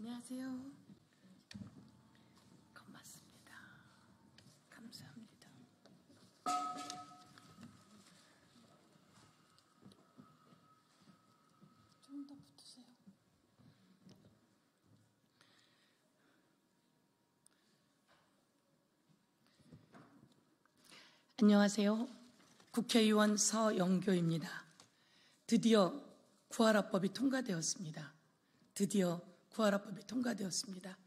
안녕하세요. 고맙습니다. 감사합니다. 좀 더 붙으세요. 안녕하세요. 국회의원 서영교입니다. 드디어 구하라법이 통과되었습니다. 드디어 구하라법이 통과되었습니다.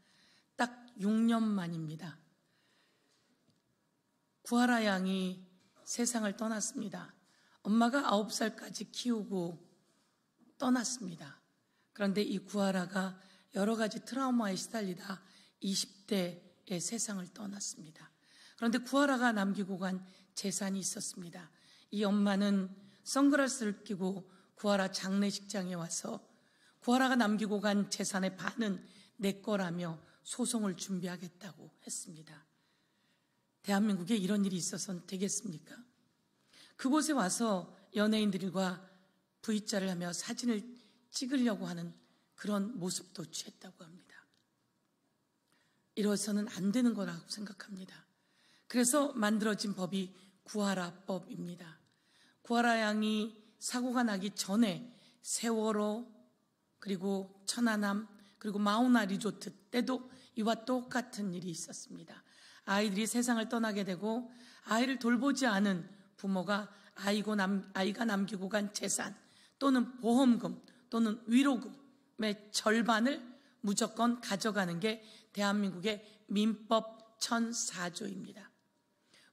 딱 6년 만입니다. 구하라 양이 세상을 떠났습니다. 엄마가 9살까지 키우고 떠났습니다. 그런데 이 구하라가 여러 가지 트라우마에 시달리다 20대에 세상을 떠났습니다. 그런데 구하라가 남기고 간 재산이 있었습니다. 이 엄마는 선글라스를 끼고 구하라 장례식장에 와서 구하라가 남기고 간 재산의 반은 내 거라며 소송을 준비하겠다고 했습니다. 대한민국에 이런 일이 있어서는 되겠습니까? 그곳에 와서 연예인들과 V자를 하며 사진을 찍으려고 하는 그런 모습도 취했다고 합니다. 이러서는 안 되는 거라고 생각합니다. 그래서 만들어진 법이 구하라법입니다. 구하라 양이 사고가 나기 전에 세월호, 그리고 천안함, 그리고 마우나 리조트 때도 이와 똑같은 일이 있었습니다. 아이들이 세상을 떠나게 되고 아이를 돌보지 않은 부모가 아이가 남기고 간 재산 또는 보험금 또는 위로금의 절반을 무조건 가져가는 게 대한민국의 민법 1004조입니다.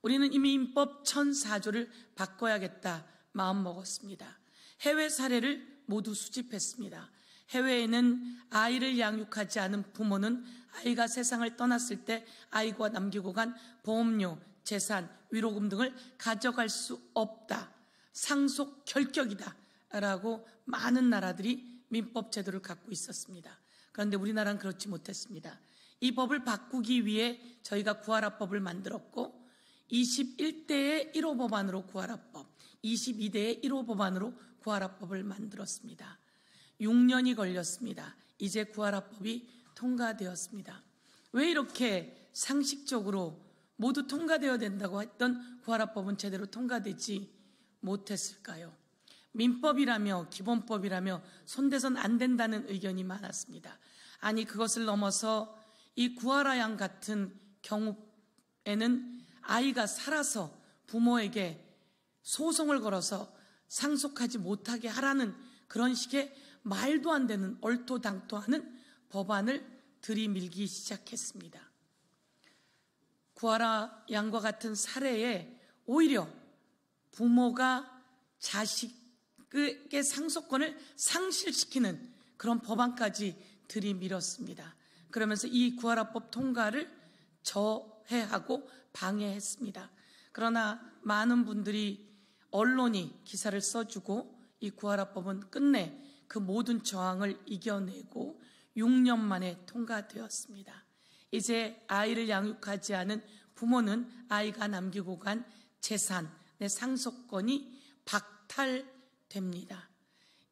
우리는 이 민법 1004조를 바꿔야겠다 마음먹었습니다. 해외 사례를 모두 수집했습니다. 해외에는 아이를 양육하지 않은 부모는 아이가 세상을 떠났을 때 아이가 남기고 간 보험료, 재산, 위로금 등을 가져갈 수 없다. 상속 결격이다. 라고 많은 나라들이 민법 제도를 갖고 있었습니다. 그런데 우리나라는 그렇지 못했습니다. 이 법을 바꾸기 위해 저희가 구하라법을 만들었고 21대의 1호 법안으로 구하라법, 22대의 1호 법안으로 구하라법을 만들었습니다. 6년이 걸렸습니다. 이제 구하라법이 통과되었습니다. 왜 이렇게 상식적으로 모두 통과되어야 된다고 했던 구하라법은 제대로 통과되지 못했을까요? 민법이라며 기본법이라며 손대선 안 된다는 의견이 많았습니다. 아니 그것을 넘어서 이 구하라 양 같은 경우에는 아이가 살아서 부모에게 소송을 걸어서 상속하지 못하게 하라는 그런 식의 말도 안 되는 얼토당토하는 법안을 들이밀기 시작했습니다. 구하라 양과 같은 사례에 오히려 부모가 자식의 상속권을 상실시키는 그런 법안까지 들이밀었습니다. 그러면서 이 구하라법 통과를 저해하고 방해했습니다. 그러나 많은 분들이 언론이 기사를 써주고 이 구하라법은 끝내 그 모든 저항을 이겨내고 6년 만에 통과되었습니다. 이제 아이를 양육하지 않은 부모는 아이가 남기고 간 재산의 상속권이 박탈됩니다.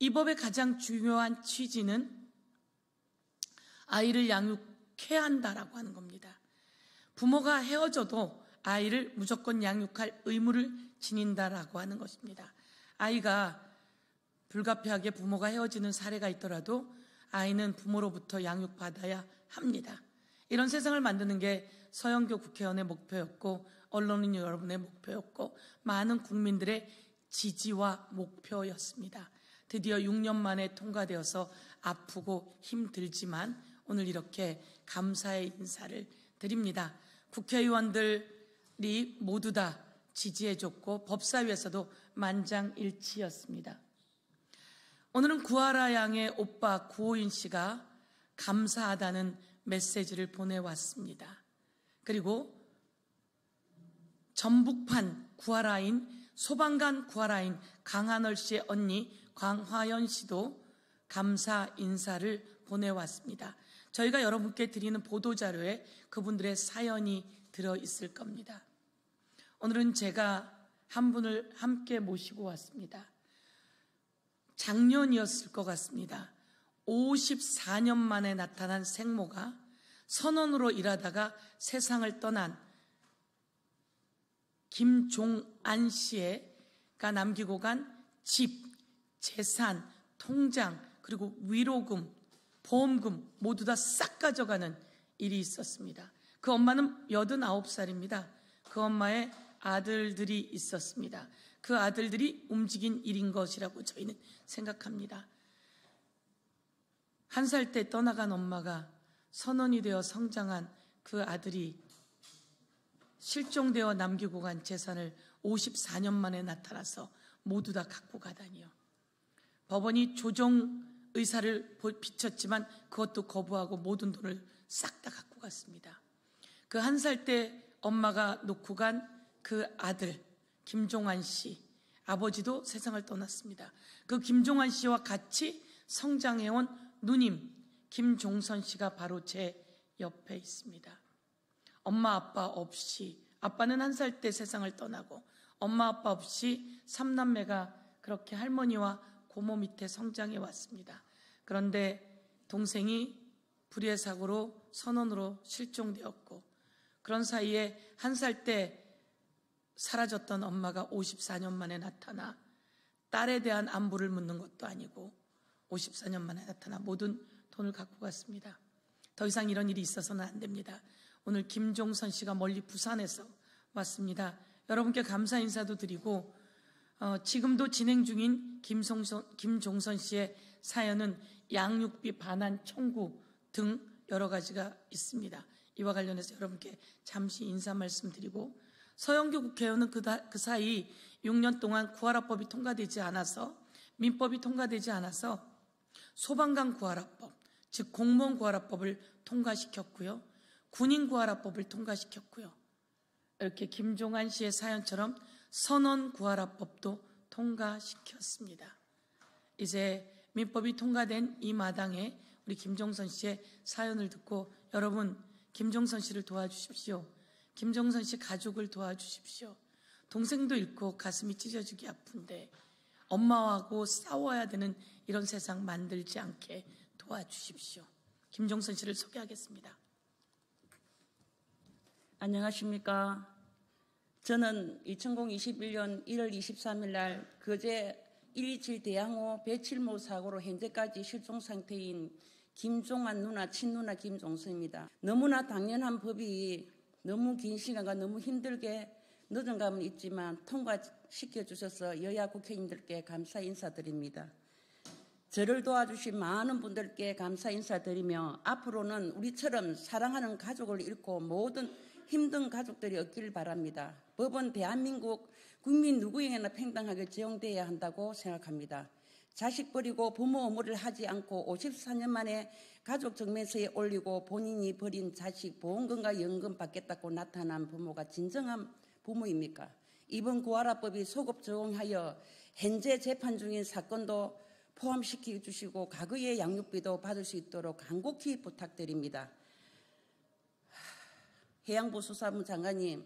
이 법의 가장 중요한 취지는 아이를 양육해야 한다라고 하는 겁니다. 부모가 헤어져도 아이를 무조건 양육할 의무를 지닌다라고 하는 것입니다. 아이가 불가피하게 부모가 헤어지는 사례가 있더라도 아이는 부모로부터 양육받아야 합니다. 이런 세상을 만드는 게 서영교 국회의원의 목표였고 언론인 여러분의 목표였고 많은 국민들의 지지와 목표였습니다. 드디어 6년 만에 통과되어서 아프고 힘들지만 오늘 이렇게 감사의 인사를 드립니다. 국회의원들이 모두 다 지지해줬고 법사위에서도 만장일치였습니다. 오늘은 구하라 양의 오빠 구호인 씨가 감사하다는 메시지를 보내왔습니다. 그리고 전북판 구하라인 소방관 구하라인 강한월 씨의 언니 광화연 씨도 감사 인사를 보내왔습니다. 저희가 여러분께 드리는 보도자료에 그분들의 사연이 들어있을 겁니다. 오늘은 제가 한 분을 함께 모시고 왔습니다. 작년이었을 것 같습니다. 54년 만에 나타난 생모가 선원으로 일하다가 세상을 떠난 김종안 씨가 남기고 간 집, 재산, 통장, 그리고 위로금, 보험금 모두 다 싹 가져가는 일이 있었습니다. 그 엄마는 89살입니다. 그 엄마의 아들들이 있었습니다. 그 아들들이 움직인 일인 것이라고 저희는 생각합니다. 1살 때 떠나간 엄마가 선원이 되어 성장한 그 아들이 실종되어 남기고 간 재산을 54년 만에 나타나서 모두 다 갖고 가다니요. 법원이 조정 의사를 비쳤지만 그것도 거부하고 모든 돈을 싹 다 갖고 갔습니다. 그 1살 때 엄마가 놓고 간 그 아들 김종환 씨, 아버지도 세상을 떠났습니다. 그 김종환 씨와 같이 성장해온 누님 김종선 씨가 바로 제 옆에 있습니다. 엄마 아빠 없이, 아빠는 1살 때 세상을 떠나고 엄마 아빠 없이 3남매가 그렇게 할머니와 고모 밑에 성장해 왔습니다. 그런데 동생이 불의의 사고로 선원으로 실종되었고, 그런 사이에 1살 때 사라졌던 엄마가 54년 만에 나타나 딸에 대한 안부를 묻는 것도 아니고 54년 만에 나타나 모든 돈을 갖고 갔습니다. 더 이상 이런 일이 있어서는 안 됩니다. 오늘 김종선 씨가 멀리 부산에서 왔습니다. 여러분께 감사 인사도 드리고, 지금도 진행 중인 김종선 씨의 사연은 양육비 반환 청구 등 여러 가지가 있습니다. 이와 관련해서 여러분께 잠시 인사 말씀드리고, 서영교 국회의원은 그 사이 6년 동안 구하라법이 통과되지 않아서, 민법이 통과되지 않아서 소방관 구하라법, 즉 공무원 구하라법을 통과시켰고요. 군인 구하라법을 통과시켰고요. 이렇게 김종환 씨의 사연처럼 선원 구하라법도 통과시켰습니다. 이제 민법이 통과된 이 마당에 우리 김종선 씨의 사연을 듣고, 여러분 김종선 씨를 도와주십시오. 김종선 씨 가족을 도와주십시오. 동생도 잃고 가슴이 찢어지기 아픈데 엄마하고 싸워야 되는 이런 세상 만들지 않게 도와주십시오. 김종선 씨를 소개하겠습니다. 안녕하십니까. 저는 2021년 1월 23일 날 거제 127 대항호 배칠모 사고로 현재까지 실종 상태인 김종환 누나, 친누나 김종선입니다. 너무나 당연한 법이 너무 긴 시간과 너무 힘들게 늦은 감은 있지만 통과시켜 주셔서 여야 국회의원님들께 감사 인사드립니다. 저를 도와주신 많은 분들께 감사 인사드리며, 앞으로는 우리처럼 사랑하는 가족을 잃고 모든 힘든 가족들이 없기를 바랍니다. 법은 대한민국 국민 누구에게나 평등하게 적용되어야 한다고 생각합니다. 자식 버리고 부모 의무를 하지 않고 54년 만에 가족 정면서에 올리고 본인이 버린 자식 보험금과 연금 받겠다고 나타난 부모가 진정한 부모입니까? 이번 구하라법이 소급 적용하여 현재 재판 중인 사건도 포함시켜 주시고 과거의 양육비도 받을 수 있도록 간곡히 부탁드립니다. 해양부 수사부 장관님,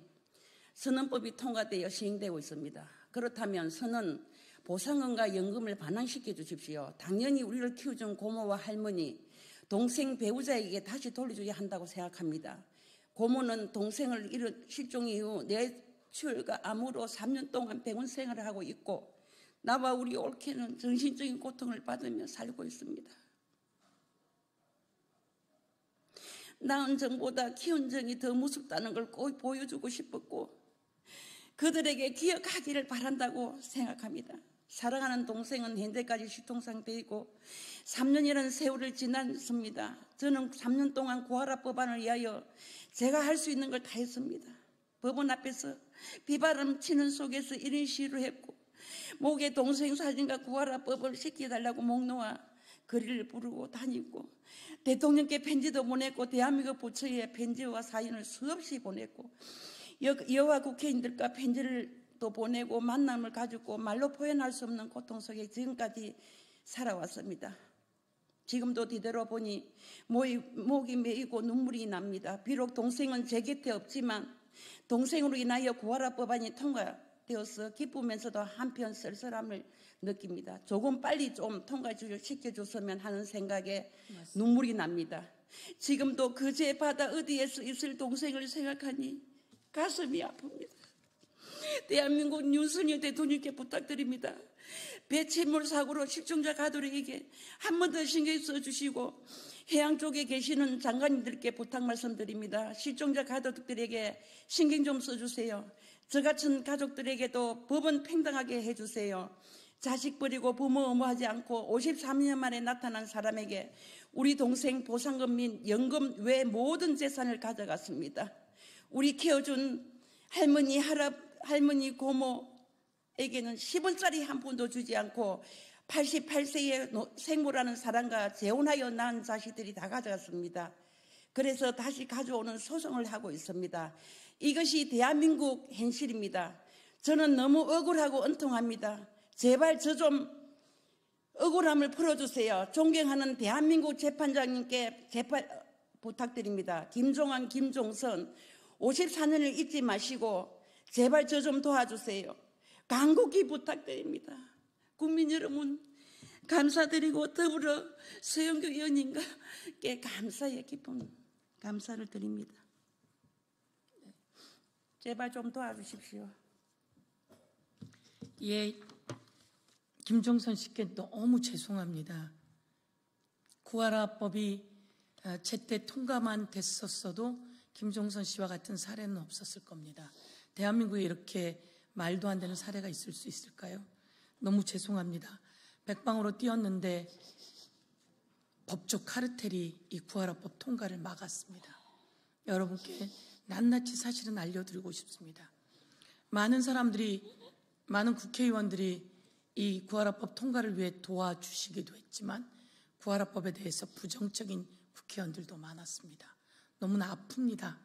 선언법이 통과되어 시행되고 있습니다. 그렇다면 선언 보상금과 연금을 반환시켜 주십시오. 당연히 우리를 키워준 고모와 할머니, 동생 배우자에게 다시 돌려줘야 한다고 생각합니다. 고모는 동생을 실종 이후 뇌출혈과 암으로 3년 동안 병원 생활을 하고 있고, 나와 우리 올케는 정신적인 고통을 받으며 살고 있습니다. 낳은 정보다 키운 정이 더 무섭다는 걸 꼭 보여주고 싶었고, 그들에게 기억하기를 바란다고 생각합니다. 사랑하는 동생은 현재까지 실종 상태이고 3년이라는 세월을 지났습니다. 저는 3년 동안 구하라 법안을 위하여 제가 할 수 있는 걸 다 했습니다. 법원 앞에서 비바람 치는 속에서 1인 시위를 했고, 목에 동생 사진과 구하라 법을 시켜달라고 목 놓아 거리를 부르고 다니고, 대통령께 편지도 보냈고 대한민국 부처에 편지와 사인을 수없이 보냈고, 여와 국회의원들과 편지를 또 보내고 만남을 가지고 말로 표현할 수 없는 고통 속에 지금까지 살아왔습니다. 지금도 뒤돌아보니 목이 메이고 눈물이 납니다. 비록 동생은 제 곁에 없지만 동생으로 인하여 구하라 법안이 통과, 되어서 기쁘면서도 한편 쓸쓸함을 느낍니다. 조금 빨리 좀 통과시켜줬으면 하는 생각에 눈물이 납니다. 지금도 그제 바다 어디에서 있을 동생을 생각하니 가슴이 아픕니다. 대한민국 윤석열 대통령께 부탁드립니다. 배치물 사고로 실종자 가족에게 한 번 더 신경 써주시고 해양 쪽에 계시는 장관님들께 부탁 말씀드립니다. 실종자 가족들에게 신경 좀 써주세요. 저 같은 가족들에게도 법은 평등하게 해주세요. 자식 버리고 부모 엄호하지 않고 53년 만에 나타난 사람에게 우리 동생 보상금 및 연금 외 모든 재산을 가져갔습니다. 우리 키워준 할머니 고모에게는 10원짜리 한 푼도 주지 않고 88세의 생모라는 사람과 재혼하여 낳은 자식들이 다 가져갔습니다. 그래서 다시 가져오는 소송을 하고 있습니다. 이것이 대한민국 현실입니다. 저는 너무 억울하고 은통합니다. 제발 저 좀 억울함을 풀어주세요. 존경하는 대한민국 재판장님께 재판 부탁드립니다. 김종환, 김종선 54년을 잊지 마시고 제발 저 좀 도와주세요. 간곡히 부탁드립니다. 국민 여러분 감사드리고 더불어 서영교 의원님께 감사의 깊은 감사를 드립니다. 제발 좀 도와주십시오. 예, 김종선 씨께 너무 죄송합니다. 구하라법이 제때 통과만 됐었어도 김종선 씨와 같은 사례는 없었을 겁니다. 대한민국에 이렇게 말도 안 되는 사례가 있을 수 있을까요? 너무 죄송합니다. 백방으로 뛰었는데 법적 카르텔이 이 구하라법 통과를 막았습니다. 여러분께 낱낱이 사실은 알려드리고 싶습니다. 많은 국회의원들이 이 구하라법 통과를 위해 도와주시기도 했지만 구하라법에 대해서 부정적인 국회의원들도 많았습니다. 너무나 아픕니다.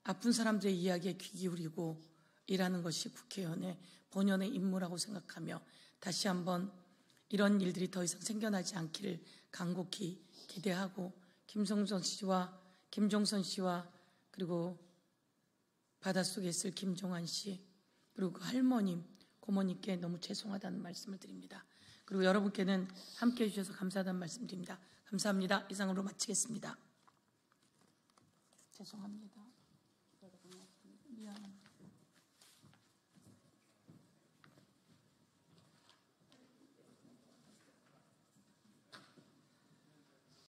아픈 사람들의 이야기에 귀 기울이고 일하는 것이 국회의원의 본연의 임무라고 생각하며 다시 한번 이런 일들이 더 이상 생겨나지 않기를 간곡히 기대하고 김종선 씨와 그리고 바닷속에 있을 김종환 씨 그리고 그 할머님, 고모님께 너무 죄송하다는 말씀을 드립니다. 그리고 여러분께는 함께해 주셔서 감사하다는 말씀드립니다. 감사합니다. 이상으로 마치겠습니다. 죄송합니다. 미안합니다.